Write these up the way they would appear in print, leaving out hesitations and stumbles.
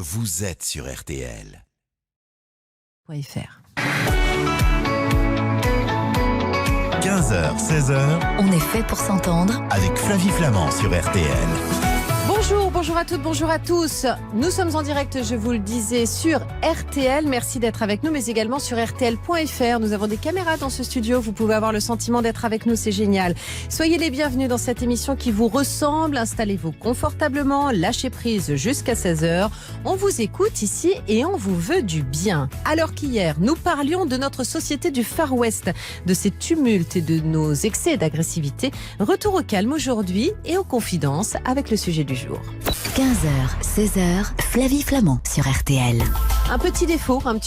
vous êtes sur RTL. .fr. 15h, 16h, On est fait pour s'entendre. avec Flavie Flamand sur RTL. Bonjour à toutes, bonjour à tous. Nous sommes en direct, je vous le disais, sur RTL. Merci d'être avec nous, mais également sur RTL.fr. Nous avons des caméras dans ce studio. Vous pouvez avoir le sentiment d'être avec nous, c'est génial. Soyez les bienvenus dans cette émission qui vous ressemble. Installez-vous confortablement, lâchez prise jusqu'à 16h. On vous écoute ici et on vous veut du bien. Alors qu'hier, nous parlions de notre société du Far West, de ses tumultes et de nos excès d'agressivité. Retour au calme aujourd'hui et aux confidences avec le sujet du jour. 15h, 16h, Flavie Flamand sur RTL. Un petit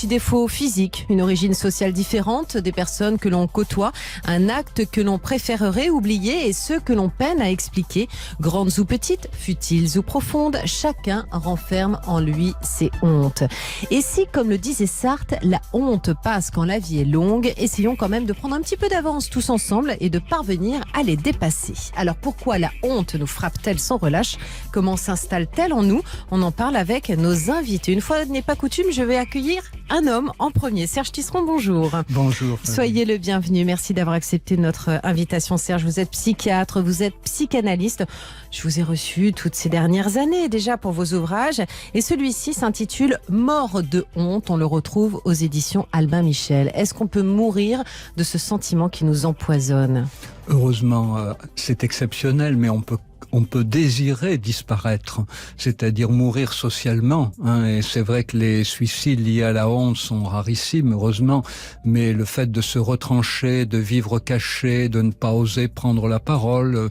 défaut physique, une origine sociale différente des personnes que l'on côtoie, un acte que l'on préférerait oublier et ceux que l'on peine à expliquer. Grandes ou petites, futiles ou profondes, chacun renferme en lui ses hontes. Et si, comme le disait Sartre, la honte passe quand la vie est longue, essayons quand même de prendre un petit peu d'avance tous ensemble et de parvenir à les dépasser. Alors pourquoi la honte nous frappe-t-elle sans relâche ? Comment s'installe-t-elle en nous ? On en parle avec nos invités. Une fois n'est pas coutume, je vais accueillir un homme en premier. Serge Tisseron, bonjour. Bonjour. Soyez le bienvenu. Merci d'avoir accepté notre invitation. Serge, vous êtes psychiatre, vous êtes psychanalyste. Je vous ai reçu toutes ces dernières années déjà pour vos ouvrages. Et celui-ci s'intitule « Mort de honte ». On le retrouve aux éditions Albin Michel. Est-ce qu'on peut mourir de ce sentiment qui nous empoisonne ? Heureusement, c'est exceptionnel, mais on peut désirer disparaître, c'est-à-dire mourir socialement. Et c'est vrai que les suicides liés à la honte sont rarissimes, heureusement, mais le fait de se retrancher, de vivre caché, de ne pas oser prendre la parole,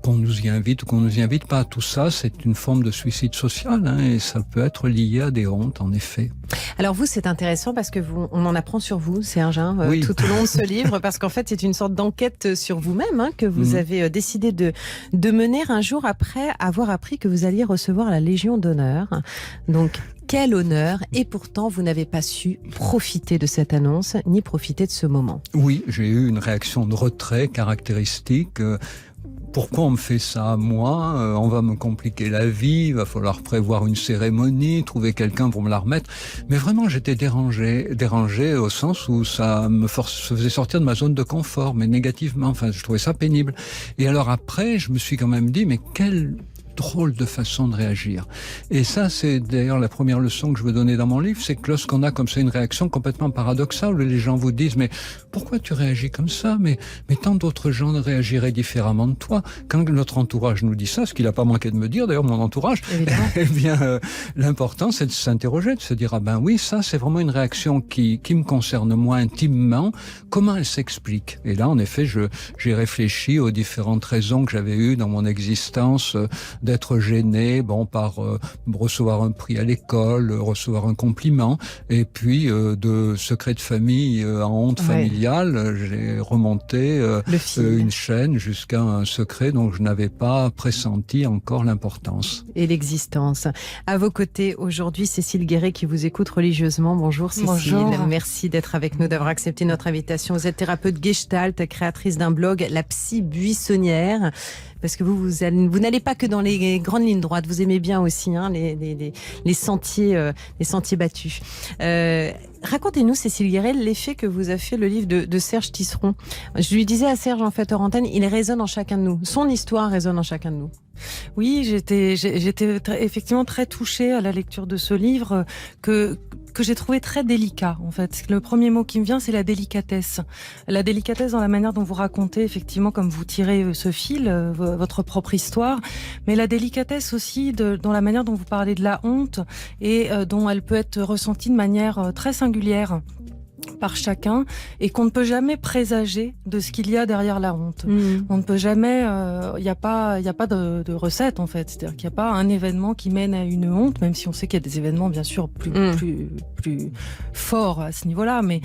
qu'on nous y invite ou qu'on nous y invite pas, tout ça, c'est une forme de suicide social, et ça peut être lié à des hontes, en effet. Alors vous, c'est intéressant parce que on en apprend sur vous, Serge, Oui. tout au long de ce livre, parce qu'en fait, c'est une sorte d'enquête sur vous-même que vous avez décidé de mener un jour après avoir appris que vous alliez recevoir la Légion d'honneur. Donc, quel honneur! Et pourtant, vous n'avez pas su profiter de cette annonce, ni profiter de ce moment. Oui, j'ai eu une réaction de retrait caractéristique. Pourquoi on me fait ça à moi ? On va me compliquer la vie, il va falloir prévoir une cérémonie, trouver quelqu'un pour me la remettre. Mais vraiment, j'étais dérangé au sens où ça me faisait sortir de ma zone de confort, mais négativement. Enfin, je trouvais ça pénible. Et alors après, je me suis quand même dit, mais quelle drôle de façon de réagir. Et ça, c'est d'ailleurs la première leçon que je veux donner dans mon livre, c'est que lorsqu'on a comme ça une réaction complètement paradoxale, où les gens vous disent, mais pourquoi tu réagis comme ça ? Mais tant d'autres gens réagiraient différemment de toi. Quand notre entourage nous dit ça, ce qu'il n'a pas manqué de me dire, d'ailleurs mon entourage, eh bien, l'important c'est de s'interroger, de se dire, ah ben oui, ça c'est vraiment une réaction qui me concerne moi intimement. Comment elle s'explique ? Et là, en effet, j'ai réfléchi aux différentes raisons que j'avais eues dans mon existence, d'être gêné, par recevoir un prix à l'école, recevoir un compliment, et puis de secret de famille à honte familiale, j'ai remonté une chaîne jusqu'à un secret dont je n'avais pas pressenti encore l'importance. Et l'existence. À vos côtés aujourd'hui, Cécile Guéret qui vous écoute religieusement. Bonjour Cécile. Bonjour. Merci d'être avec nous, d'avoir accepté notre invitation. Vous êtes thérapeute gestalt, créatrice d'un blog, La Psy Buissonnière. Parce que vous n'allez pas que dans les grandes lignes droites, vous aimez bien aussi les sentiers battus. Racontez-nous, Cécile Guéret, l'effet que vous a fait le livre de Serge Tisseron. Je lui disais à Serge, en fait, hors antenne, il résonne en chacun de nous. Son histoire résonne en chacun de nous. Oui, j'étais effectivement très touchée à la lecture de ce livre que j'ai trouvé très délicat, en fait. Le premier mot qui me vient, c'est la délicatesse. La délicatesse dans la manière dont vous racontez, effectivement, comme vous tirez ce fil, votre propre histoire, mais la délicatesse aussi dans la manière dont vous parlez de la honte et dont elle peut être ressentie de manière très singulière par chacun, et qu'on ne peut jamais présager de ce qu'il y a derrière la honte. On ne peut jamais, il n'y a pas de recette, en fait. C'est-à-dire qu'il n'y a pas un événement qui mène à une honte, même si on sait qu'il y a des événements bien sûr plus forts à ce niveau-là, mais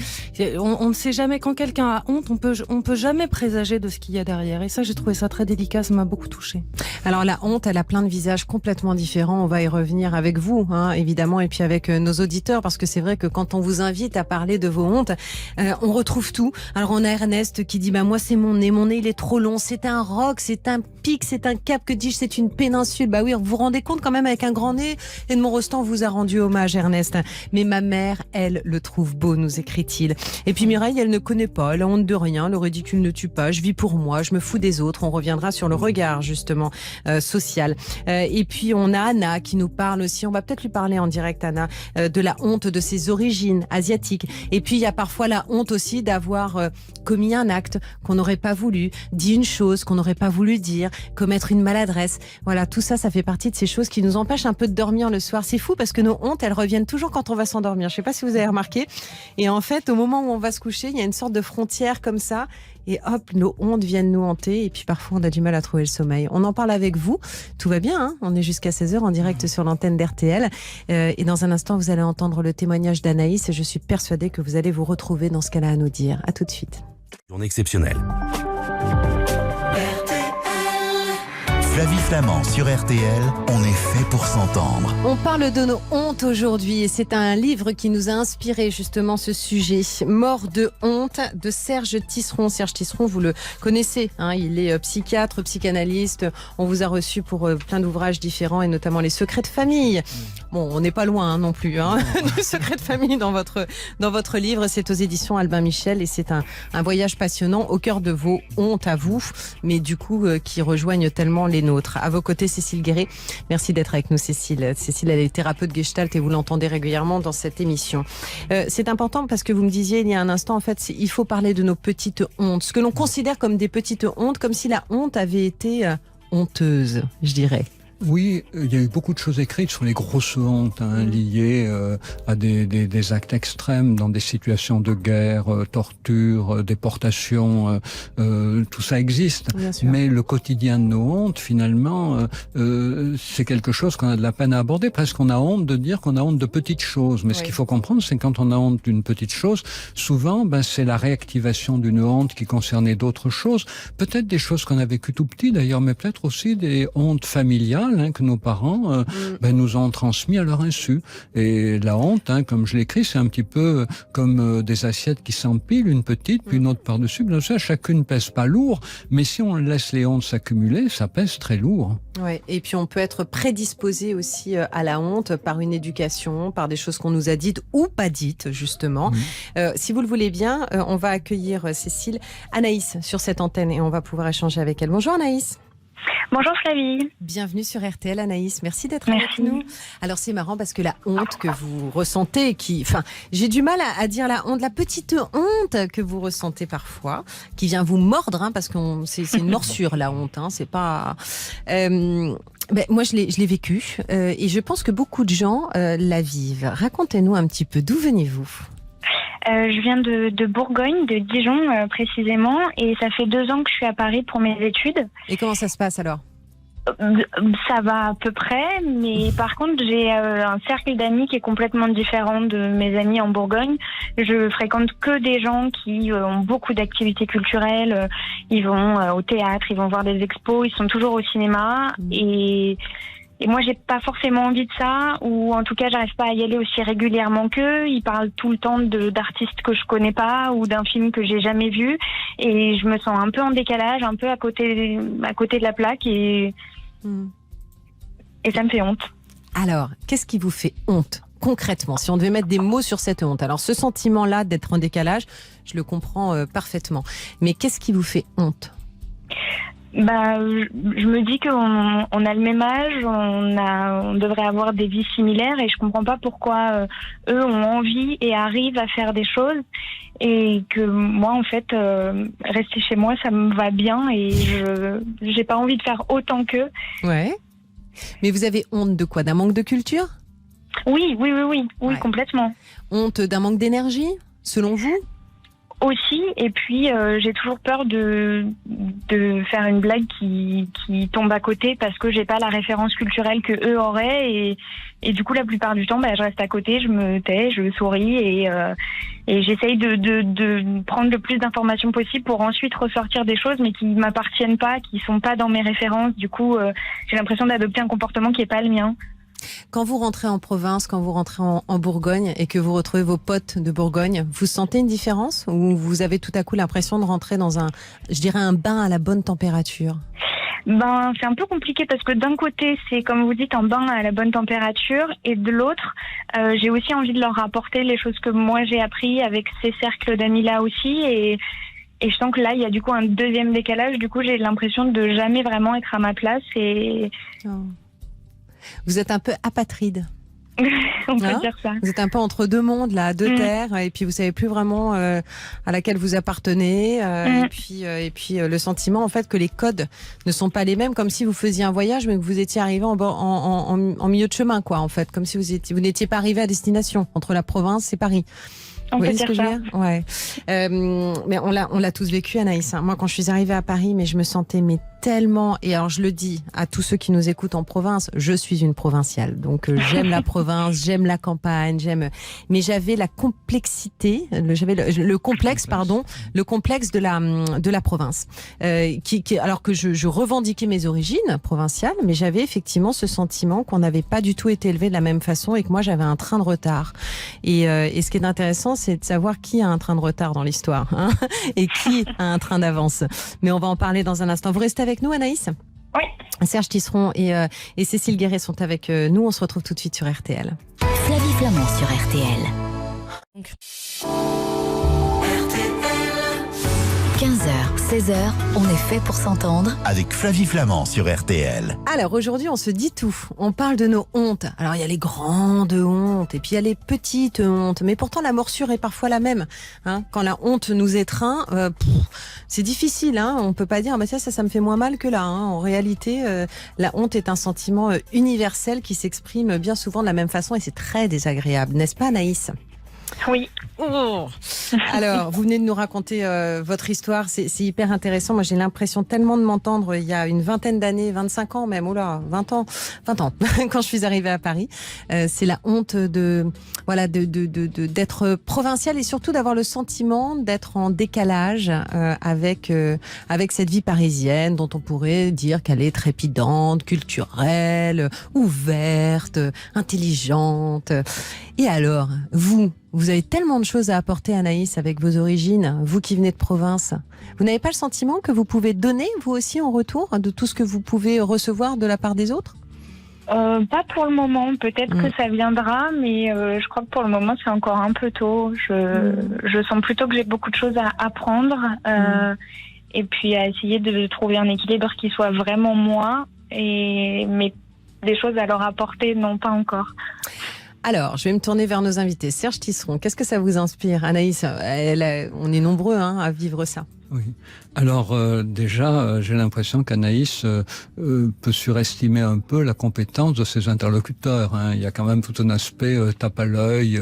on ne sait jamais. Quand quelqu'un a honte, on peut jamais présager de ce qu'il y a derrière. Et ça, j'ai trouvé ça très délicat, ça m'a beaucoup touchée. Alors la honte, elle a plein de visages complètement différents. On va y revenir avec vous, évidemment, et puis avec nos auditeurs, parce que c'est vrai que quand on vous invite à parler de vos honte. On retrouve tout. Alors on a Ernest qui dit moi c'est mon nez il est trop long, c'est un roc, c'est un pic, c'est un cap, que dis-je, c'est une péninsule. Oui, vous vous rendez compte quand même avec un grand nez. Edmond Rostand vous a rendu hommage, Ernest. Mais ma mère, elle, le trouve beau, nous écrit-il. Et puis Mireille, elle ne connaît pas, elle a honte de rien, le ridicule ne tue pas, je vis pour moi, je me fous des autres. On reviendra sur le regard justement social. Et puis on a Anna qui nous parle aussi, on va peut-être lui parler en direct, Anna, de la honte de ses origines asiatiques. Et puis il y a parfois la honte aussi d'avoir commis un acte qu'on n'aurait pas voulu, dit une chose qu'on n'aurait pas voulu dire, commettre une maladresse. Voilà, tout ça, ça fait partie de ces choses qui nous empêchent un peu de dormir le soir. C'est fou parce que nos hontes, elles reviennent toujours quand on va s'endormir. Je sais pas si vous avez remarqué. Et en fait, au moment où on va se coucher, il y a une sorte de frontière comme ça. Et hop, nos hontes viennent nous hanter. Et puis parfois, on a du mal à trouver le sommeil. On en parle avec vous. Tout va bien, hein? On est jusqu'à 16h en direct sur l'antenne d'RTL. Et dans un instant, vous allez entendre le témoignage d'Anaïs. Et je suis persuadée que vous allez vous retrouver dans ce qu'elle a à nous dire. À tout de suite. Journée exceptionnelle. Flavie Flamand sur RTL, on est fait pour s'entendre. On parle de nos hontes aujourd'hui et c'est un livre qui nous a inspiré justement ce sujet. Mort de honte de Serge Tisseron. Serge Tisseron, vous le connaissez, hein, il est psychiatre, psychanalyste. On vous a reçu pour plein d'ouvrages différents et notamment Les Secrets de famille. Bon, on n'est pas loin non plus, hein, du Secret de famille dans votre livre. C'est aux éditions Albin Michel et c'est un voyage passionnant au cœur de vos hontes à vous, mais du coup qui rejoignent tellement les nôtres. À vos côtés, Cécile Guéret. Merci d'être avec nous, Cécile. Cécile, elle est thérapeute Gestalt et vous l'entendez régulièrement dans cette émission. C'est important parce que vous me disiez il y a un instant, en fait, il faut parler de nos petites hontes. Ce que l'on considère comme des petites hontes, comme si la honte avait été honteuse, je dirais. Oui, il y a eu beaucoup de choses écrites sur les grosses hontes liées à des actes extrêmes dans des situations de guerre, torture, déportation, tout ça existe. Mais le quotidien de nos hontes, finalement, c'est quelque chose qu'on a de la peine à aborder. Presque on a honte de dire qu'on a honte de petites choses. Mais ce qu'il faut comprendre, c'est que quand on a honte d'une petite chose, souvent, c'est la réactivation d'une honte qui concernait d'autres choses. Peut-être des choses qu'on a vécues tout petit d'ailleurs, mais peut-être aussi des hontes familiales que nos parents nous ont transmis à leur insu. Et la honte, comme je l'écris, c'est un petit peu comme des assiettes qui s'empilent, une petite, puis une autre par-dessus. Bien sûr, chacune pèse pas lourd, mais si on laisse les hontes s'accumuler, ça pèse très lourd. Ouais. Et puis on peut être prédisposé aussi à la honte par une éducation, par des choses qu'on nous a dites ou pas dites, justement. Si vous le voulez bien, on va accueillir Cécile, Anaïs sur cette antenne et on va pouvoir échanger avec elle. Bonjour Anaïs. Bonjour Flavie. Bienvenue sur RTL Anaïs, merci d'être avec nous. Alors c'est marrant parce que la honte que vous ressentez, j'ai du mal à dire la honte, la petite honte que vous ressentez parfois, qui vient vous mordre, parce que c'est une morsure la honte, c'est pas... moi je l'ai vécu et je pense que beaucoup de gens la vivent. Racontez-nous un petit peu, d'où venez-vous ? Je viens de Bourgogne, de Dijon précisément, et ça fait 2 ans que je suis à Paris pour mes études. Et comment ça se passe alors ? Ça va à peu près, mais par contre j'ai un cercle d'amis qui est complètement différent de mes amis en Bourgogne. Je fréquente que des gens qui ont beaucoup d'activités culturelles, ils vont au théâtre, ils vont voir des expos, ils sont toujours au cinéma et moi, j'ai pas forcément envie de ça, ou en tout cas, j'arrive pas à y aller aussi régulièrement qu'eux. Ils parlent tout le temps d'artistes que je connais pas ou d'un film que j'ai jamais vu, et je me sens un peu en décalage, un peu à côté de la plaque, et ça me fait honte. Alors, qu'est-ce qui vous fait honte concrètement, si on devait mettre des mots sur cette honte? Alors, ce sentiment-là d'être en décalage, je le comprends parfaitement. Mais qu'est-ce qui vous fait honte? Je me dis qu'on a le même âge, on devrait avoir des vies similaires, et je comprends pas pourquoi eux ont envie et arrivent à faire des choses, et que moi en fait rester chez moi ça me va bien, et j'ai pas envie de faire autant qu'eux. Ouais. Mais vous avez honte de quoi? D'un manque de culture? Oui, ouais. Complètement. Honte d'un manque d'énergie, selon vous? Aussi, et puis j'ai toujours peur de faire une blague qui tombe à côté parce que j'ai pas la référence culturelle que eux auraient, et du coup la plupart du temps je reste à côté, je me tais, je souris, et j'essaye de prendre le plus d'informations possible pour ensuite ressortir des choses mais qui m'appartiennent pas, qui sont pas dans mes références. Du coup j'ai l'impression d'adopter un comportement qui est pas le mien. Quand vous rentrez en province, quand vous rentrez en Bourgogne et que vous retrouvez vos potes de Bourgogne, vous sentez une différence ou vous avez tout à coup l'impression de rentrer dans un bain à la bonne température? C'est un peu compliqué parce que d'un côté, c'est comme vous dites, un bain à la bonne température, et de l'autre, j'ai aussi envie de leur rapporter les choses que moi j'ai appris avec ces cercles d'amis-là aussi, et je sens que là, il y a du coup un deuxième décalage. Du coup, j'ai l'impression de jamais vraiment être à ma place. Et vous êtes un peu apatride. On peut dire ça. Vous êtes un peu entre deux mondes, là, deux terres, et puis vous savez plus vraiment à laquelle vous appartenez, et puis le sentiment en fait que les codes ne sont pas les mêmes, comme si vous faisiez un voyage mais que vous étiez arrivé en milieu de chemin, quoi, en fait, comme si vous n'étiez pas arrivé à destination entre la province et Paris. On peut dire ça. Ouais. Mais on l'a tous vécu, Anaïs. Moi, quand je suis arrivée à Paris, mais je me sentais tellement, et alors je le dis à tous ceux qui nous écoutent en province, je suis une provinciale, donc j'aime la province, j'aime la campagne, mais j'avais la complexité, le complexe de la province, alors que je revendiquais mes origines provinciales, mais j'avais effectivement ce sentiment qu'on n'avait pas du tout été élevé de la même façon et que moi j'avais un train de retard. Et ce qui est intéressant, c'est de savoir qui a un train de retard dans l'histoire, hein, et qui a un train d'avance. Mais on va en parler dans un instant. Vous restez avec nous, Anaïs ? Oui. Serge Tisseron et Cécile Guéret sont avec nous. On se retrouve tout de suite sur RTL. Flavie Flamand sur RTL. 15h, 16h, on est fait pour s'entendre. Avec Flavie Flamand sur RTL. Alors aujourd'hui, on se dit tout. On parle de nos hontes. Alors il y a les grandes hontes et puis il y a les petites hontes. Mais pourtant la morsure est parfois la même. Hein, quand la honte nous étreint, c'est difficile. Hein, on peut pas dire ça me fait moins mal que là. Hein. En réalité, la honte est un sentiment universel qui s'exprime bien souvent de la même façon et c'est très désagréable, n'est-ce pas, Anaïs ? Oui. Oh. Alors, vous venez de nous raconter votre histoire, c'est hyper intéressant. Moi, j'ai l'impression tellement de m'entendre il y a une vingtaine d'années, 25 ans même, 20 ans, quand je suis arrivée à Paris. C'est la honte d'être provinciale et surtout d'avoir le sentiment d'être en décalage avec cette vie parisienne dont on pourrait dire qu'elle est trépidante, culturelle, ouverte, intelligente. Et alors, vous avez tellement de choses à apporter, Anaïs, avec vos origines, vous qui venez de province. Vous n'avez pas le sentiment que vous pouvez donner, vous aussi, en retour, de tout ce que vous pouvez recevoir de la part des autres ? Pas pour le moment. Peut-être que ça viendra, mais je crois que pour le moment, c'est encore un peu tôt. Je sens plutôt que j'ai beaucoup de choses à apprendre et puis à essayer de trouver un équilibre qui soit vraiment moi, mais des choses à leur apporter, non, pas encore. Alors, je vais me tourner vers nos invités. Serge Tisseron, qu'est-ce que ça vous inspire ? Anaïs, on est nombreux à vivre ça. Oui. Alors déjà, j'ai l'impression qu'Anaïs peut surestimer un peu la compétence de ses interlocuteurs. Hein. Il y a quand même tout un aspect tape à l'œil,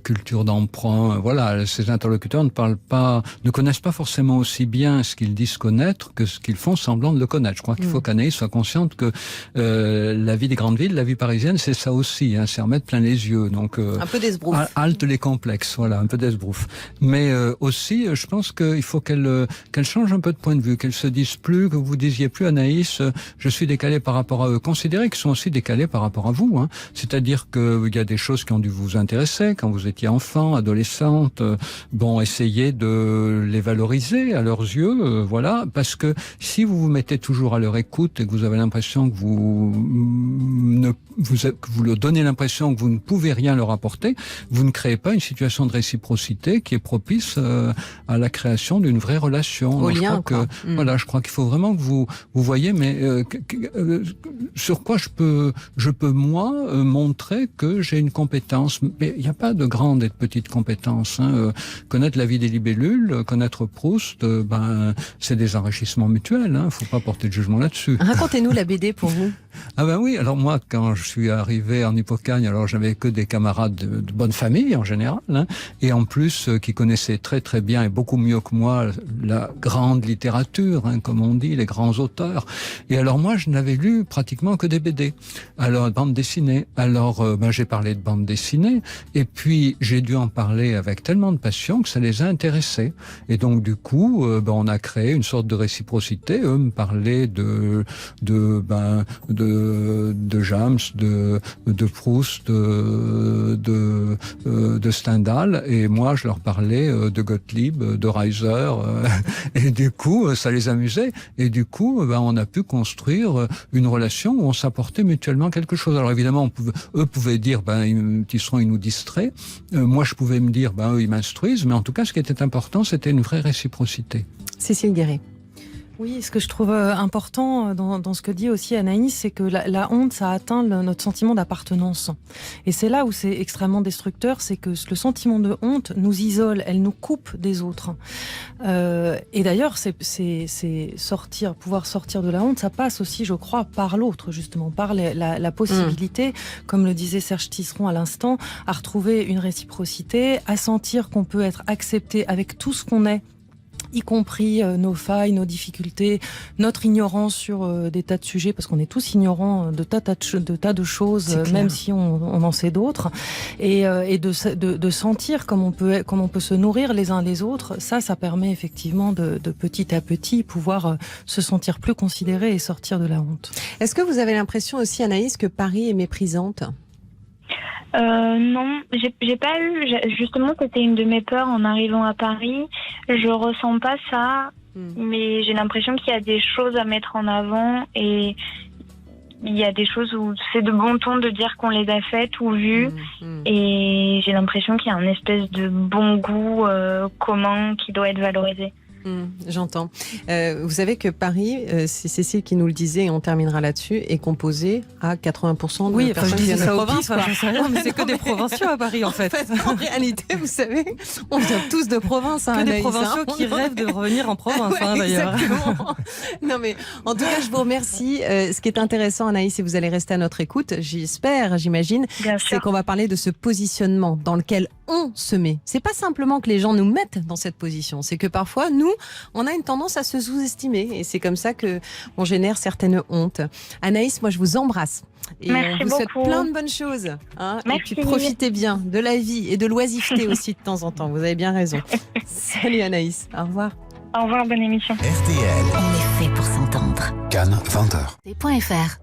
culture d'emprunt. Voilà, ces interlocuteurs ne connaissent pas forcément aussi bien ce qu'ils disent connaître que ce qu'ils font semblant de le connaître. Je crois qu'il faut qu'Anaïs soit consciente que la vie des grandes villes, la vie parisienne, c'est ça aussi. Hein, c'est remettre plein les yeux. Donc un peu d'esbrouf. Halte les complexes. Voilà, un peu d'esbrouf. Mais aussi, je pense qu'il faut qu'elle change un peu de point de vue, qu'elle se dise plus, que vous disiez plus, Anaïs, je suis décalé par rapport à eux. Considérez qu'ils sont aussi décalés par rapport à vous. Hein. C'est-à-dire qu'il y a des choses qui ont dû vous intéresser quand vous étiez enfant, adolescente. Essayez de les valoriser à leurs yeux, voilà, parce que si vous vous mettez toujours à leur écoute et que vous avez l'impression que vous leur donnez l'impression que vous ne pouvez rien leur apporter, vous ne créez pas une situation de réciprocité qui est propice à la création d'une vraie relation. Au lien, quoi. Voilà, je crois qu'il faut vraiment que vous voyez, mais sur quoi je peux moi montrer que j'ai une compétence. Mais il n'y a pas de grande et de petite compétence. Hein. Connaître la vie des libellules, connaître Proust, c'est des enrichissements mutuels. Hein. Faut pas porter de jugement là-dessus. Racontez-nous la BD pour vous. Ah ben oui, alors moi, quand je suis arrivé en Hippocagne, alors j'avais que des camarades de bonne famille en général, hein, et en plus qui connaissaient très très bien et beaucoup mieux que moi la grande littérature, hein, comme on dit, les grands auteurs. Et alors moi, je n'avais lu pratiquement que des BD, alors bande dessinée. Alors j'ai parlé de bande dessinée, et puis j'ai dû en parler avec tellement de passion que ça les a intéressés. Et donc du coup, on a créé une sorte de réciprocité. Eux me parlaient de de James, de Proust, de Stendhal, et moi je leur parlais de Gottlieb, de Reiser, et du coup ça les amusait, et du coup on a pu construire une relation où on s'apportait mutuellement quelque chose. Alors évidemment eux pouvaient dire Tisserand il nous distrait, moi je pouvais me dire eux ils m'instruisent, mais en tout cas ce qui était important c'était une vraie réciprocité. Cécile Guéret. Oui, ce que je trouve important dans ce que dit aussi Anaïs, c'est que la honte, ça atteint notre sentiment d'appartenance. Et c'est là où c'est extrêmement destructeur, c'est que le sentiment de honte nous isole, elle nous coupe des autres. Et d'ailleurs, pouvoir sortir de la honte, ça passe aussi, je crois, par l'autre, justement, par la possibilité, comme le disait Serge Tisserand à l'instant, à retrouver une réciprocité, à sentir qu'on peut être accepté avec tout ce qu'on est, y compris nos failles, nos difficultés, notre ignorance sur des tas de sujets, parce qu'on est tous ignorants de tas de choses, même si on en sait d'autres, et de sentir comme on peut se nourrir les uns les autres. Ça permet effectivement de petit à petit pouvoir se sentir plus considéré et sortir de la honte. Est-ce que vous avez l'impression aussi, Anaïs, que Paris est méprisante ? Non, j'ai pas eu. Justement, c'était une de mes peurs en arrivant à Paris. Je ressens pas ça, mais j'ai l'impression qu'il y a des choses à mettre en avant et il y a des choses où c'est de bon ton de dire qu'on les a faites ou vues. Et j'ai l'impression qu'il y a un espèce de bon goût commun qui doit être valorisé. J'entends. Vous savez que Paris, c'est Cécile qui nous le disait, et on terminera là-dessus, est composé à 80% de personnes qui viennent de province. Je sais rien, mais c'est que des provinciaux à Paris, en fait. En réalité, vous savez, on vient tous de province. Que des provinciaux qui rêvent de revenir en province, d'ailleurs. Exactement. Non, mais en tout cas, je vous remercie. Ce qui est intéressant, Anaïs, et vous allez rester à notre écoute, j'imagine, c'est qu'on va parler de ce positionnement dans lequel on se met. C'est pas simplement que les gens nous mettent dans cette position, c'est que parfois, nous, on a une tendance à se sous-estimer et c'est comme ça que on génère certaines hontes. Anaïs, moi je vous embrasse et merci on vous souhaite beaucoup. Plein de bonnes choses. Et puis profitez bien de la vie et de l'oisiveté aussi de temps en temps. Vous avez bien raison. Salut Anaïs, au revoir. Au revoir, bonne émission. RTL, On est fait pour s'entendre. Cannes, 20h. .fr.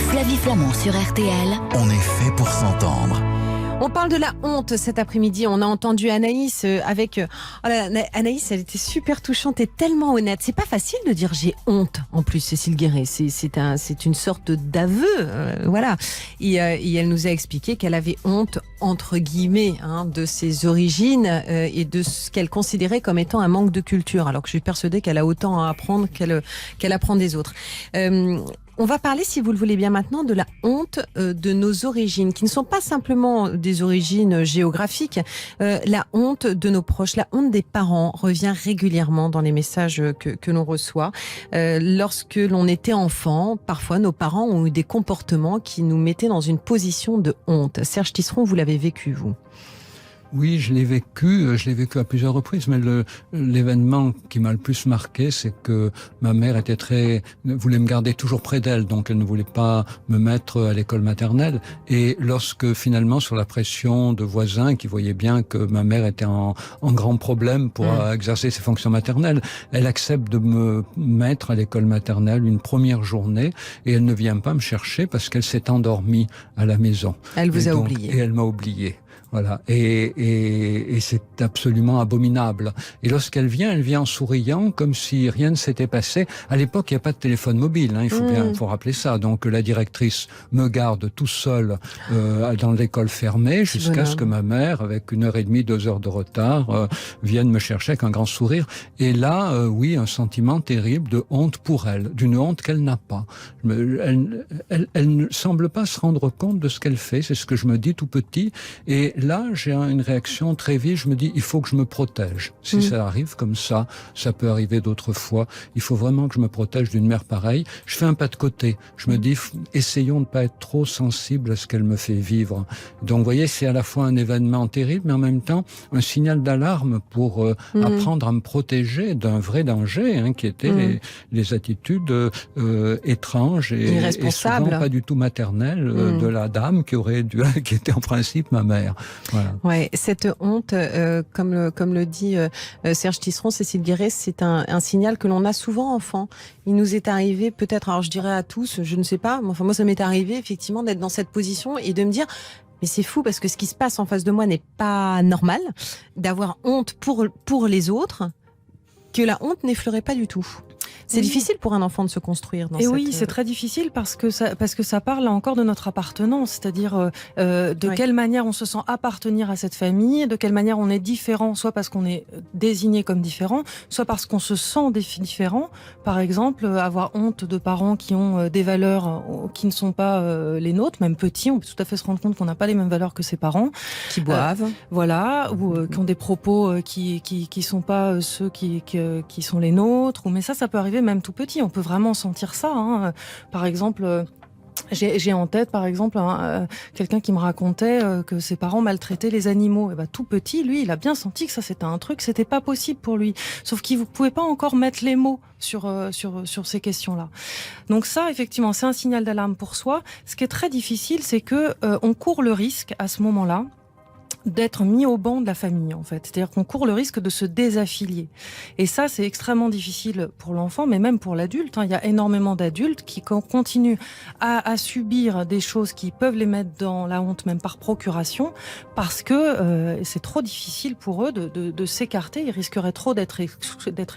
Flavie Flamand sur RTL. On est fait pour s'entendre. On parle de la honte cet après-midi. On a entendu Anaïs avec... Anaïs, elle était super touchante et tellement honnête. C'est pas facile de dire j'ai honte. En plus, Cécile Guéret, c'est une sorte d'aveu. Voilà. Et elle nous a expliqué qu'elle avait honte, entre guillemets, de ses origines et de ce qu'elle considérait comme étant un manque de culture. Alors que je suis persuadée qu'elle a autant à apprendre qu'elle apprend des autres. On va parler, si vous le voulez bien maintenant, de la honte de nos origines, qui ne sont pas simplement des origines géographiques. La honte de nos proches, la honte des parents revient régulièrement dans les messages que l'on reçoit. Lorsque l'on était enfant, parfois nos parents ont eu des comportements qui nous mettaient dans une position de honte. Serge Tisserand, vous l'avez vécu, vous ? Oui, je l'ai vécu à plusieurs reprises, mais l'événement qui m'a le plus marqué, c'est que ma mère voulait me garder toujours près d'elle, donc elle ne voulait pas me mettre à l'école maternelle. Et lorsque finalement, sur la pression de voisins qui voyaient bien que ma mère était en grand problème pour exercer ses fonctions maternelles, elle accepte de me mettre à l'école maternelle une première journée et elle ne vient pas me chercher parce qu'elle s'est endormie à la maison. Elle vous a oublié. Et elle m'a oublié. Voilà, et c'est absolument abominable. Et lorsqu'elle vient, elle vient en souriant, comme si rien ne s'était passé. À l'époque, il n'y a pas de téléphone mobile, il faut rappeler ça. Donc la directrice me garde tout seul dans l'école fermée, jusqu'à ce que ma mère, avec 1h30, 2 heures de retard, vienne me chercher avec un grand sourire. Et là, oui, un sentiment terrible de honte pour elle, d'une honte qu'elle n'a pas. Elle ne semble pas se rendre compte de ce qu'elle fait, c'est ce que je me dis tout petit. Et là, j'ai une réaction très vive. Je me dis, il faut que je me protège. Si ça arrive comme ça peut arriver d'autres fois. Il faut vraiment que je me protège d'une mère pareille. Je fais un pas de côté. Je me dis, essayons de ne pas être trop sensible à ce qu'elle me fait vivre. Donc, vous voyez, c'est à la fois un événement terrible, mais en même temps, un signal d'alarme pour apprendre à me protéger d'un vrai danger, qui était les attitudes étranges et souvent pas du tout maternelles de la dame qui était en principe ma mère. faire. Voilà. Ouais, cette honte, comme le dit Serge Tisseron, Cécile Guéret, c'est un signal que l'on a souvent enfant. Il nous est arrivé peut-être, alors je dirais à tous, je ne sais pas, mais enfin moi ça m'est arrivé effectivement d'être dans cette position et de me dire mais c'est fou parce que ce qui se passe en face de moi n'est pas normal, d'avoir honte pour les autres, que la honte n'effleurait pas du tout. C'est difficile pour un enfant de se construire dans oui, c'est très difficile parce que ça parle là encore de notre appartenance, c'est-à-dire de quelle manière on se sent appartenir à cette famille, de quelle manière on est différent, soit parce qu'on est désigné comme différent, soit parce qu'on se sent différent. Par exemple, avoir honte de parents qui ont des valeurs qui ne sont pas les nôtres, même petits, on peut tout à fait se rendre compte qu'on n'a pas les mêmes valeurs que ses parents. Qui boivent. Voilà, ou qui ont des propos qui sont pas ceux qui sont les nôtres, mais ça peut arriver même tout petit, on peut vraiment sentir ça. Hein. Par exemple, j'ai en tête, par exemple, quelqu'un qui me racontait que ses parents maltraitaient les animaux. Et tout petit, lui, il a bien senti que ça, c'était un truc, c'était pas possible pour lui. Sauf qu'il ne pouvait pas encore mettre les mots sur ces questions-là. Donc ça, effectivement, c'est un signal d'alarme pour soi. Ce qui est très difficile, c'est que on court le risque, à ce moment-là, d'être mis au banc de la famille, en fait. C'est-à-dire qu'on court le risque de se désaffilier. Et ça, c'est extrêmement difficile pour l'enfant, mais même pour l'adulte. Il y a énormément d'adultes qui continuent à subir des choses qui peuvent les mettre dans la honte, même par procuration, parce que c'est trop difficile pour eux de s'écarter. Ils risqueraient trop d'être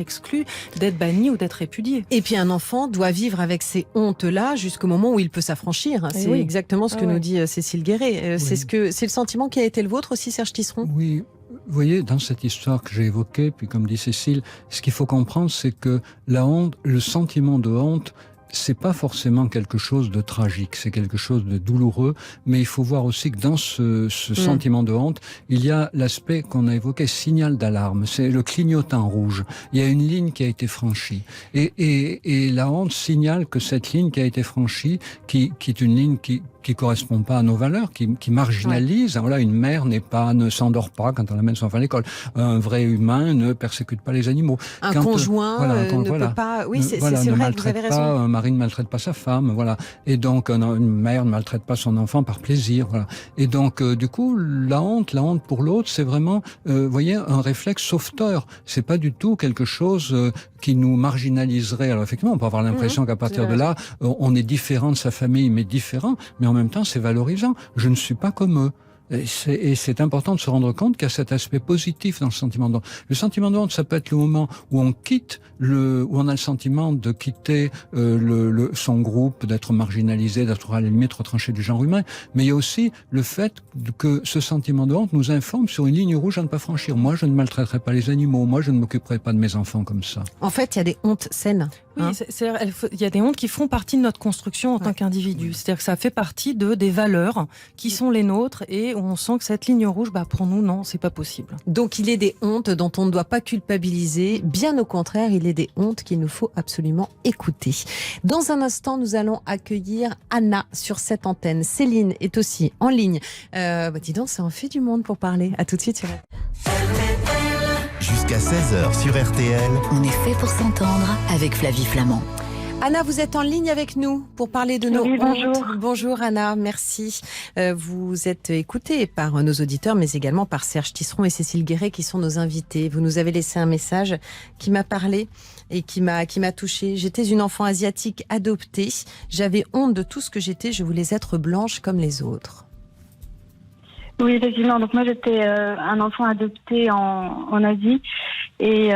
exclus, d'être bannis ou d'être répudiés. Et puis un enfant doit vivre avec ces hontes-là jusqu'au moment où il peut s'affranchir. C'est exactement ce que nous dit Cécile Guéret. C'est le sentiment qui a été le vôtre aussi, Serge Tisseron ? Oui, vous voyez, dans cette histoire que j'ai évoquée, puis comme dit Cécile, ce qu'il faut comprendre, c'est que la honte, le sentiment de honte, c'est pas forcément quelque chose de tragique, c'est quelque chose de douloureux, mais il faut voir aussi que dans ce sentiment de honte, il y a l'aspect qu'on a évoqué, signal d'alarme, c'est le clignotant rouge. Il y a une ligne qui a été franchie. Et la honte signale que cette ligne qui a été franchie, qui est une ligne qui correspond pas à nos valeurs, qui marginalise. Voilà, une mère ne s'endort pas quand elle amène son enfant à l'école. Un vrai humain ne persécute pas les animaux. Un conjoint ne peut pas. Oui, c'est vrai. Vous avez raison. Un mari ne maltraite pas sa femme. Voilà. Et donc une mère ne maltraite pas son enfant par plaisir. Voilà. Et donc du coup, la honte pour l'autre, c'est vraiment, voyez, un réflexe sauveteur. C'est pas du tout quelque chose qui nous marginaliserait. Alors effectivement, on peut avoir l'impression qu'à partir de là, on est différent de sa famille, mais différent. Mais en même temps, c'est valorisant. Je ne suis pas comme eux. Et c'est important de se rendre compte qu'il y a cet aspect positif dans le sentiment de honte. Le sentiment de honte, ça peut être le moment où on quitte où on a le sentiment de quitter son groupe, d'être marginalisé, d'être à la limite retranché du genre humain. Mais il y a aussi le fait que ce sentiment de honte nous informe sur une ligne rouge à ne pas franchir. Moi, je ne maltraiterai pas les animaux. Moi, je ne m'occuperai pas de mes enfants comme ça. En fait, il y a des hontes saines. Oui, il y a des hontes qui font partie de notre construction en tant qu'individu. C'est-à-dire que ça fait partie des valeurs qui sont les nôtres et on sent que cette ligne rouge, pour nous, non, c'est pas possible. Donc il est des hontes dont on ne doit pas culpabiliser. Bien au contraire, il est des hontes qu'il nous faut absolument écouter. Dans un instant, nous allons accueillir Anna sur cette antenne. Céline est aussi en ligne. Dis donc, ça en fait du monde pour parler. À tout de suite sur Jusqu'à 16h sur RTL. On est fait pour s'entendre avec Flavie Flamand. Anna, vous êtes en ligne avec nous pour parler de nos hontes. Bonjour. Bonjour Anna, merci. Vous êtes écoutée par nos auditeurs, mais également par Serge Tisseron et Cécile Guéret qui sont nos invités. Vous nous avez laissé un message qui m'a parlé et qui m'a touchée. J'étais une enfant asiatique adoptée. J'avais honte de tout ce que j'étais. Je voulais être blanche comme les autres. Oui, effectivement. Donc moi, j'étais un enfant adopté en Asie. Et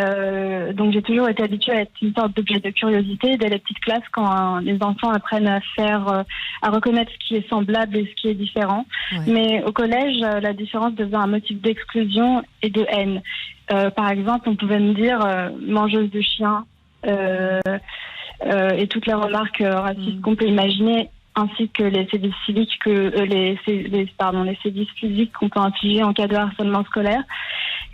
donc j'ai toujours été habituée à être une sorte d'objet de curiosité dès les petites classes quand les enfants apprennent à reconnaître ce qui est semblable et ce qui est différent. Ouais. Mais au collège, la différence devient un motif d'exclusion et de haine. Par exemple, on pouvait me dire mangeuse de chiens et toutes les remarques racistes qu'on peut imaginer, ainsi que les sévices civiques les sévices physiques qu'on peut infliger en cas de harcèlement scolaire.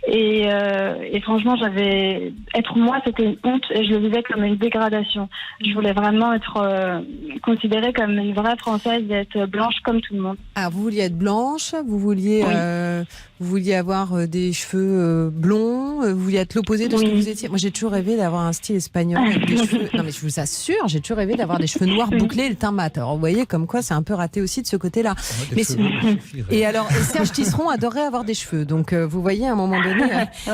Et franchement, être moi, c'était une honte et je le vivais comme une dégradation. Je voulais vraiment être considérée comme une vraie Française et être blanche comme tout le monde. Alors, vous vouliez être blanche, vous vouliez avoir des cheveux blonds, vous vouliez être l'opposé de ce que vous étiez. Moi, j'ai toujours rêvé d'avoir un style espagnol avec des cheveux. Non, mais je vous assure, j'ai toujours rêvé d'avoir des cheveux noirs bouclés et le teint mat. Alors, vous voyez, comme quoi, c'est un peu raté aussi de ce côté-là. Mais et alors, Serge Tisseron adorait avoir des cheveux. Donc, vous voyez, à un moment donné.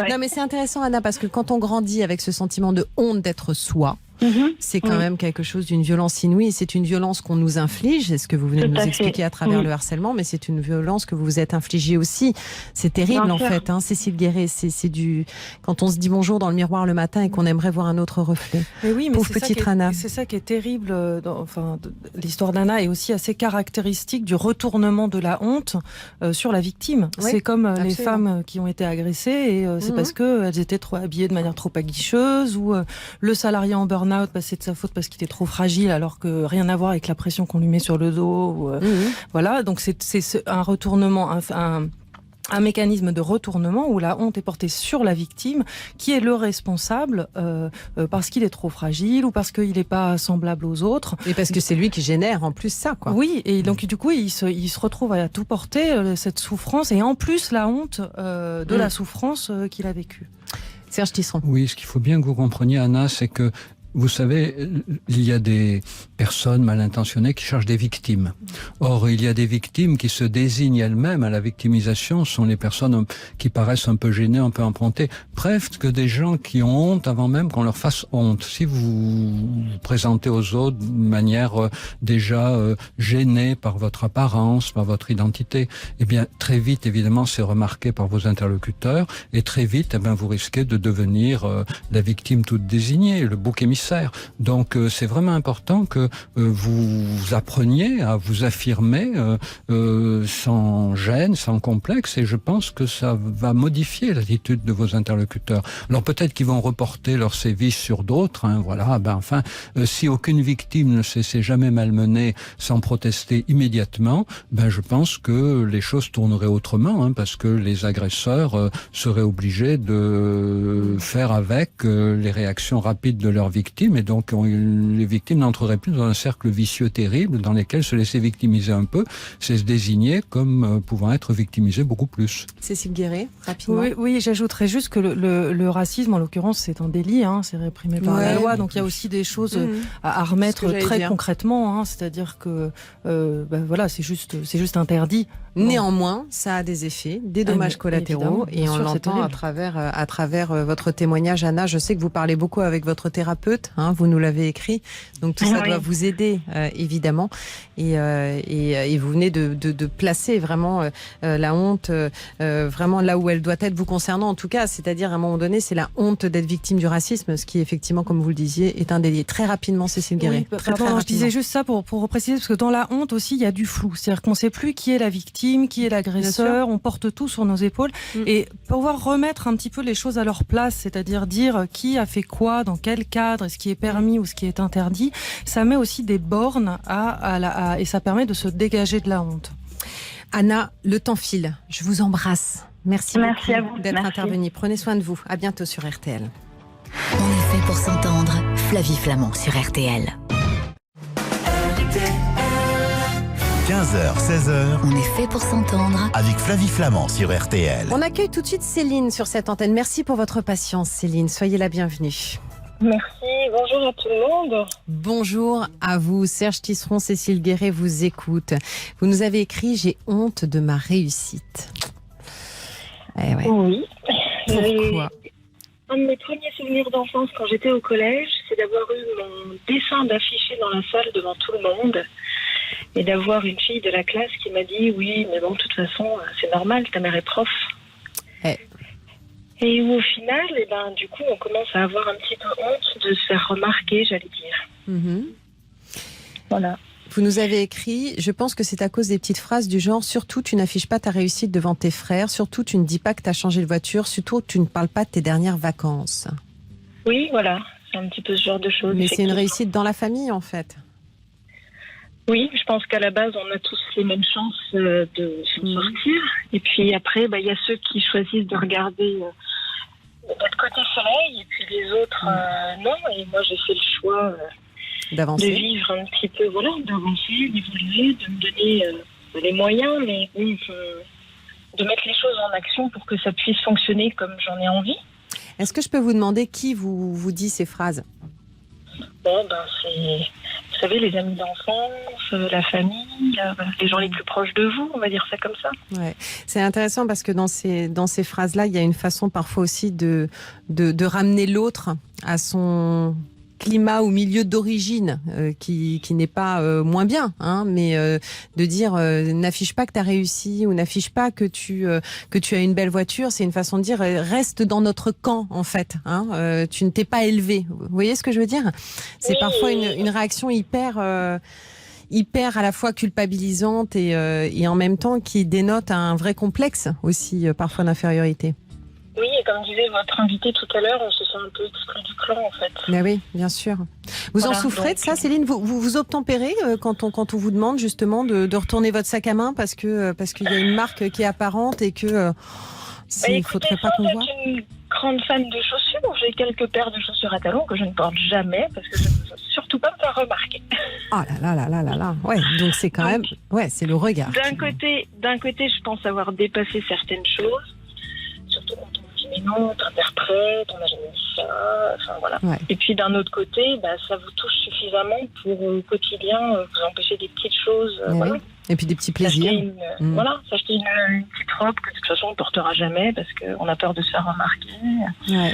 Non, mais c'est intéressant, Anna, parce que quand on grandit avec ce sentiment de honte d'être soi, c'est quand même quelque chose d'une violence inouïe. Et c'est une violence qu'on nous inflige. C'est ce que vous venez de nous expliquer à travers le harcèlement, mais c'est une violence que vous vous êtes infligée aussi. C'est terrible, bien en fait, hein, Cécile Guéret. C'est du quand on se dit bonjour dans le miroir le matin et qu'on aimerait voir un autre reflet. Mais oui, mais pauvre petite Anna. C'est ça qui est terrible. L'histoire d'Anna est aussi assez caractéristique du retournement de la honte sur la victime. Oui, c'est comme les femmes qui ont été agressées et c'est parce qu'elles étaient trop habillées de manière trop aguicheuse ou le salarié en burn-out, c'est de sa faute parce qu'il était trop fragile alors que rien à voir avec la pression qu'on lui met sur le dos. Voilà, donc c'est un retournement, un mécanisme de retournement où la honte est portée sur la victime qui est le responsable parce qu'il est trop fragile ou parce qu'il n'est pas semblable aux autres. Et parce que c'est lui qui génère en plus ça, quoi. Oui, et donc du coup il se retrouve à tout porter, cette souffrance et en plus la honte de la souffrance qu'il a vécue. Serge Tisseron. Oui, ce qu'il faut bien que vous compreniez, Anna, c'est que vous savez, il y a des personnes mal intentionnées qui cherchent des victimes. Or, il y a des victimes qui se désignent elles-mêmes à la victimisation. Ce sont les personnes qui paraissent un peu gênées, un peu empruntées. Bref, que des gens qui ont honte avant même qu'on leur fasse honte. Si vous vous présentez aux autres de manière déjà gênée par votre apparence, par votre identité, eh bien, très vite, évidemment, c'est remarqué par vos interlocuteurs. Et très vite, eh bien, vous risquez de devenir la victime toute désignée, le bouc émissaire. Donc c'est vraiment important que vous appreniez à vous affirmer sans gêne, sans complexe, et je pense que ça va modifier l'attitude de vos interlocuteurs. Alors peut-être qu'ils vont reporter leurs sévices sur d'autres, hein, voilà. Si aucune victime ne s'est jamais malmenée sans protester immédiatement, je pense que les choses tourneraient autrement, hein, parce que les agresseurs seraient obligés de faire avec les réactions rapides de leurs victimes, et donc les victimes n'entreraient plus dans un cercle vicieux terrible dans lequel se laisser victimiser un peu, c'est se désigner comme pouvant être victimisé beaucoup plus. Cécile Guéret, rapidement. Oui, j'ajouterais juste que le racisme, en l'occurrence, c'est un délit, hein, c'est réprimé par la loi, donc il y a aussi des choses à remettre très concrètement, hein, c'est-à-dire que voilà, c'est juste interdit. Néanmoins, ça a des effets, des dommages collatéraux, et on l'entend à travers votre témoignage, Anna. Je sais que vous parlez beaucoup avec votre thérapeute, hein, vous nous l'avez écrit, donc tout ça doit vous aider, évidemment. Et vous venez de placer vraiment la honte vraiment là où elle doit être vous concernant, en tout cas, c'est-à-dire à un moment donné, c'est la honte d'être victime du racisme, ce qui effectivement, comme vous le disiez, est un délit. Très rapidement, Cécile Guéret. Oui, très rapidement. Je disais juste ça pour préciser, parce que dans la honte aussi, il y a du flou, c'est-à-dire qu'on ne sait plus qui est la victime, qui est l'agresseur, on porte tout sur nos épaules, et pouvoir remettre un petit peu les choses à leur place, c'est-à-dire dire qui a fait quoi, dans quel cadre, ce qui est permis ou ce qui est interdit, ça met aussi des bornes et ça permet de se dégager de la honte. Anna, le temps file, je vous embrasse. Merci beaucoup à vous d'être intervenue. Prenez soin de vous, à bientôt sur RTL. On est fait pour s'entendre. Flavie Flamand sur RTL. 15h, 16h. On est fait pour s'entendre. Avec Flavie Flamand sur RTL. On accueille tout de suite Céline sur cette antenne. Merci pour votre patience, Céline. Soyez la bienvenue. Merci, bonjour à tout le monde. Bonjour à vous, Serge Tisseron, Cécile Guéret vous écoute. Vous nous avez écrit « J'ai honte de ma réussite ». Oui. Pourquoi ? Un de mes premiers souvenirs d'enfance quand j'étais au collège, c'est d'avoir eu mon dessin d'affiché dans la salle devant tout le monde et d'avoir une fille de la classe qui m'a dit « Oui, mais bon, de toute façon, c'est normal, ta mère est prof ». Et où au final, du coup, on commence à avoir un petit peu honte de se faire remarquer, j'allais dire. Voilà. Vous nous avez écrit, je pense que c'est à cause des petites phrases du genre « Surtout, tu n'affiches pas ta réussite devant tes frères. Surtout, tu ne dis pas que tu as changé de voiture. Surtout, tu ne parles pas de tes dernières vacances. » Oui, voilà. C'est un petit peu ce genre de choses. Mais c'est une réussite dans la famille, en fait. Oui, je pense qu'à la base, on a tous les mêmes chances de s'en sortir. Et puis après, il y a ceux qui choisissent de regarder notre côté soleil, et puis les autres, non. Et moi, j'ai fait le choix D'avancer. de vivre un petit peu, d'avancer, d'évoluer, de me donner les moyens, mais de mettre les choses en action pour que ça puisse fonctionner comme j'en ai envie. Est-ce que je peux vous demander qui vous dit ces phrases ? C'est, vous savez, les amis d'enfance, la famille, les gens les plus proches de vous, on va dire ça comme ça. Ouais. C'est intéressant parce que dans ces phrases-là, il y a une façon parfois aussi de ramener l'autre à son climat ou milieu d'origine qui n'est pas moins bien, hein, mais de dire n'affiche pas que tu as réussi ou n'affiche pas que tu as une belle voiture, c'est une façon de dire reste dans notre camp en fait, hein, tu ne t'es pas élevé. Vous voyez ce que je veux dire ? C'est parfois une réaction hyper à la fois culpabilisante et en même temps qui dénote un vrai complexe aussi parfois d'infériorité. Oui, et comme disait votre invité tout à l'heure, on se sent un peu exclu du clan, en fait. Mais oui, bien sûr. Vous en souffrez de ça, Céline ? Vous obtempérez quand on vous demande justement de retourner votre sac à main parce qu'il y a une marque qui est apparente et que il ne faudrait pas qu'on voit ? Je suis une grande fan de chaussures. J'ai quelques paires de chaussures à talons que je ne porte jamais parce que je ne veux surtout pas me faire remarquer. Ah là. Ouais, donc c'est quand même... Ouais, c'est le regard. D'un côté, je pense avoir dépassé certaines choses. Surtout quand on dit mais non, t'interprètes, on n'a jamais dit ça, enfin voilà. Ouais. Et puis d'un autre côté, ça vous touche suffisamment pour au quotidien vous empêcher des petites choses. Voilà. Oui. Et puis des petits plaisirs. S'acheter une petite robe que de toute façon on ne portera jamais parce qu'on a peur de se faire remarquer. Ouais.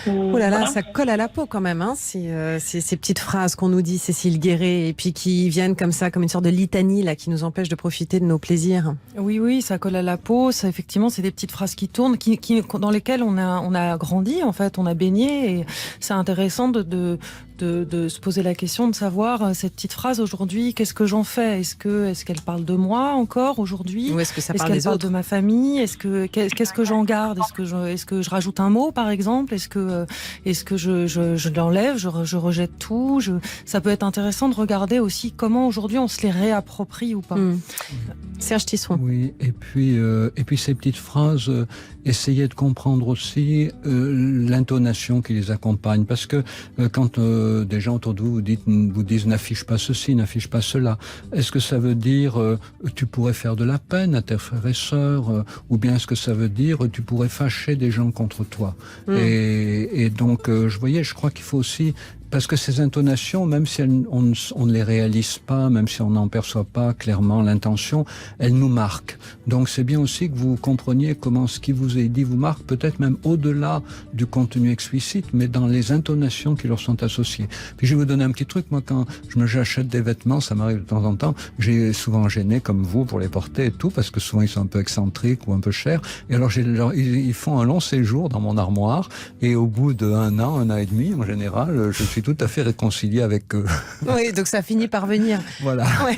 Oh là là, ça colle à la peau quand même, hein, ces petites phrases qu'on nous dit, Cécile Guéret, et puis qui viennent comme ça, comme une sorte de litanie là, qui nous empêche de profiter de nos plaisirs. Oui, ça colle à la peau. Ça, effectivement, c'est des petites phrases qui tournent, dans lesquelles on a grandi, en fait, on a baigné. Et c'est intéressant de se poser la question de savoir cette petite phrase aujourd'hui, qu'est-ce que j'en fais ? Est-ce qu'elle parle de moi encore aujourd'hui ? Ou est-ce que ça parle qu'elle des parle autres ? de ma famille ? Qu'est-ce que j'en garde ? Est-ce que je rajoute un mot, par exemple ? Est-ce que je l'enlève ? Je rejette tout ? Ça peut être intéressant de regarder aussi comment aujourd'hui on se les réapproprie ou pas. Serge Tisseron. Oui, et puis ces petites phrases, essayez de comprendre aussi l'intonation qui les accompagne, parce que quand des gens autour de vous vous disent n'affiche pas ceci, n'affiche pas cela, est-ce que ça veut dire tu pourrais faire de la peine à tes frères et sœurs, ou bien est-ce que ça veut dire tu pourrais fâcher des gens contre toi? Et donc je crois qu'il faut aussi, parce que ces intonations, même si on ne les réalise pas, même si on n'en perçoit pas clairement l'intention, elles nous marquent. Donc c'est bien aussi que vous compreniez comment ce qui vous est dit vous marque, peut-être même au-delà du contenu explicite, mais dans les intonations qui leur sont associées. Puis je vais vous donner un petit truc. Moi, quand j'achète des vêtements, ça m'arrive de temps en temps, j'ai souvent gêné comme vous pour les porter et tout, parce que souvent ils sont un peu excentriques ou un peu chers. Et alors ils font un long séjour dans mon armoire, et au bout d'un an et demi, en général, je suis tout à fait réconcilié avec eux. Oui, donc ça finit par venir. Voilà. Ouais,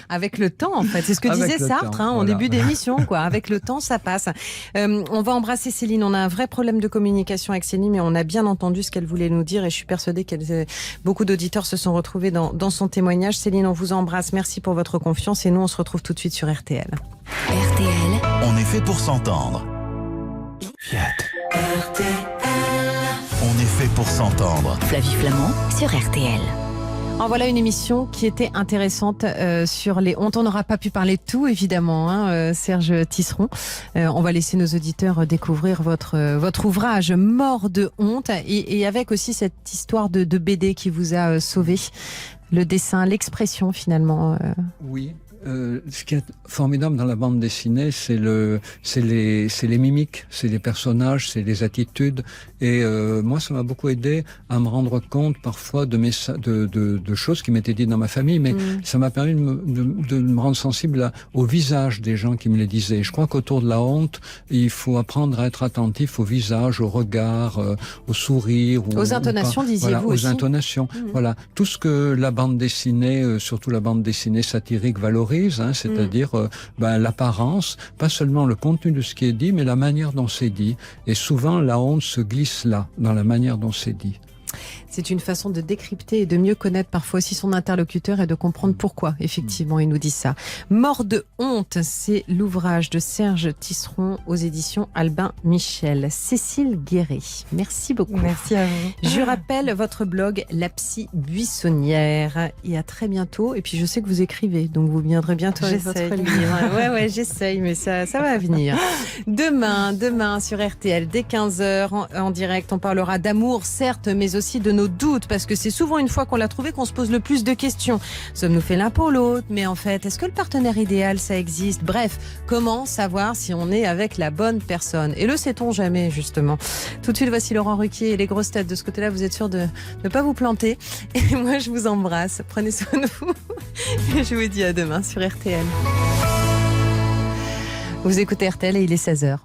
avec le temps, en fait. C'est ce que disait Sartre en début d'émission, quoi. Avec le temps, ça passe. On va embrasser Céline. On a un vrai problème de communication avec Céline, mais on a bien entendu ce qu'elle voulait nous dire, et je suis persuadée beaucoup d'auditeurs se sont retrouvés dans son témoignage. Céline, on vous embrasse. Merci pour votre confiance, et nous, on se retrouve tout de suite sur RTL. RTL. On est fait pour s'entendre. Fiat. RTL. On est fait pour s'entendre. Flavie Flamand sur RTL. En voilà une émission qui était intéressante sur les hontes. On n'aura pas pu parler de tout, évidemment, hein, Serge Tisseron. On va laisser nos auditeurs découvrir votre ouvrage Mort de honte, et avec aussi cette histoire de BD qui vous a sauvé. Le dessin, l'expression, finalement. Oui. Ce qui est formidable dans la bande dessinée, c'est les mimiques, c'est les personnages, c'est les attitudes. Et moi, ça m'a beaucoup aidé à me rendre compte parfois de choses qui m'étaient dites dans ma famille, mais ça m'a permis de me rendre sensible au visage des gens qui me les disaient. Je crois qu'autour de la honte, il faut apprendre à être attentif au visage, au regard, au sourire. Aux intonations, disiez-vous aussi. Aux intonations. Voilà. Tout ce que la bande dessinée, surtout la bande dessinée satirique, valorise, c'est-à-dire l'apparence, pas seulement le contenu de ce qui est dit, mais la manière dont c'est dit. Et souvent, la honte se glisse là, dans la manière dont c'est dit. C'est une façon de décrypter et de mieux connaître parfois aussi son interlocuteur et de comprendre pourquoi, effectivement, il nous dit ça. Mort de honte, c'est l'ouvrage de Serge Tisseron aux éditions Albin Michel. Cécile Guéret, merci beaucoup. Merci à vous. Je rappelle votre blog La Psy Buissonnière et à très bientôt. Et puis je sais que vous écrivez, donc vous viendrez bientôt avec votre livre. Ouais, j'essaye, mais ça va venir. Demain sur RTL, dès 15h en direct, on parlera d'amour, certes, mais aussi de nos doutes, parce que c'est souvent une fois qu'on l'a trouvé qu'on se pose le plus de questions. Sommes-nous faits l'un pour l'autre? Mais en fait, est-ce que le partenaire idéal, ça existe? Bref, comment savoir si on est avec la bonne personne? Et le sait-on jamais, justement? Tout de suite, voici Laurent Ruquier et les grosses têtes. De ce côté-là, vous êtes sûr de ne pas vous planter. Et moi, je vous embrasse. Prenez soin de vous. Et je vous dis à demain sur RTL. Vous écoutez RTL et il est 16h.